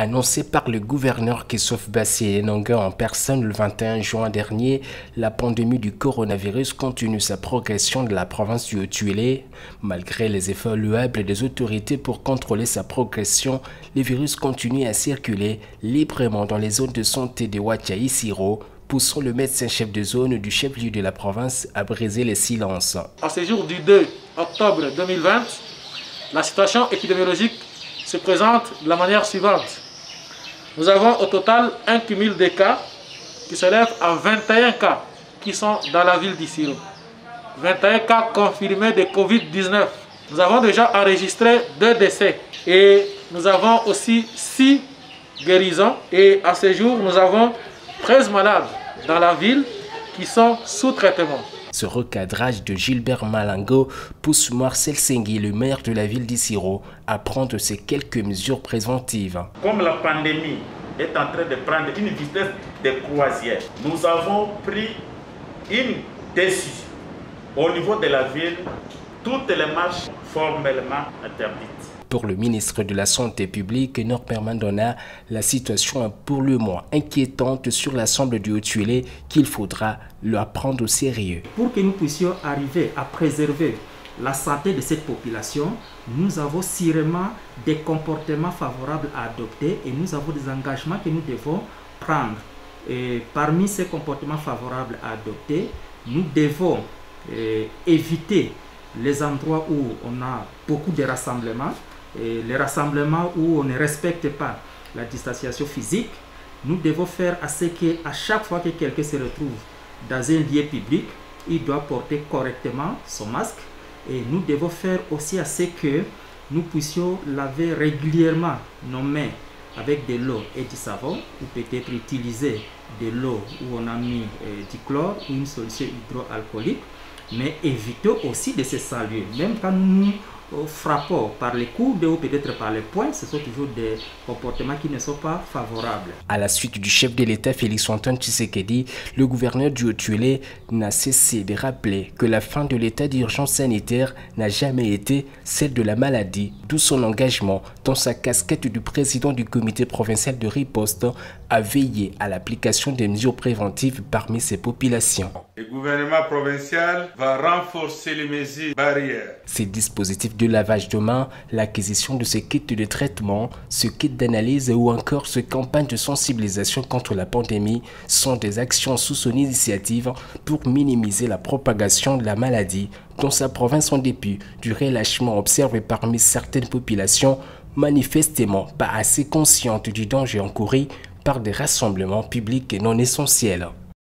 Annoncé par le gouverneur Christophe Bassey-Enanga en personne le 21 juin dernier, la pandémie du coronavirus continue sa progression de la province du Haut-Uélé. Malgré les efforts louables des autorités pour contrôler sa progression, le virus continue à circuler librement dans les zones de santé de Ouatia-Isiro, poussant le médecin-chef de zone du chef-lieu de la province à briser les silences. À ce jour du 2 octobre 2020, la situation épidémiologique se présente de la manière suivante. Nous avons au total un cumul de cas qui s'élève à 21 cas qui sont dans la ville d'Isiro. 21 cas confirmés de Covid-19. Nous avons déjà enregistré 2 décès et nous avons aussi 6 guérisons. Et à ce jour, nous avons 13 malades dans la ville qui sont sous traitement. Ce recadrage de Gilbert Malango pousse Marcel Sengui, le maire de la ville d'Isiro, à prendre ces quelques mesures préventives. Comme la pandémie est en train de prendre une vitesse de croisière, nous avons pris une décision. Au niveau de la ville, toutes les marches formellement interdites. Pour le ministre de la Santé publique, Norbert Mandona, la situation est pour le moins inquiétante sur l'ensemble du Haut-Uélé qu'il faudra la prendre au sérieux. Pour que nous puissions arriver à préserver la santé de cette population, nous avons sûrement des comportements favorables à adopter et nous avons des engagements que nous devons prendre. Et parmi ces comportements favorables à adopter, nous devons éviter les endroits où on a beaucoup de rassemblements. Et les rassemblements où on ne respecte pas la distanciation physique, nous devons faire à ce qu'à chaque fois que quelqu'un se retrouve dans un lieu public, il doit porter correctement son masque. Et nous devons faire aussi à ce que nous puissions laver régulièrement nos mains avec de l'eau et du savon, ou peut-être utiliser de l'eau où on a mis du chlore ou une solution hydroalcoolique, mais éviter aussi de se saluer, même quand nous frappons par les coudes ou peut-être par les poings, ce sont toujours des comportements qui ne sont pas favorables. À la suite du chef de l'État Félix-Antoine Tshisekedi, le gouverneur du Haut-Uélé n'a cessé de rappeler que la fin de l'état d'urgence sanitaire n'a jamais été celle de la maladie, d'où son engagement dans sa casquette du président du comité provincial de riposte à veiller à l'application des mesures préventives parmi ces populations. Le gouvernement provincial va renforcer les mesures barrières. Ces dispositifs de lavage de mains, l'acquisition de ces kits de traitement, ce kit d'analyse ou encore ce campagne de sensibilisation contre la pandémie sont des actions sous son initiative pour minimiser la propagation de la maladie dans sa province en dépit du relâchement observé parmi certaines populations manifestement pas assez conscientes du danger encouru par des rassemblements publics et non essentiels.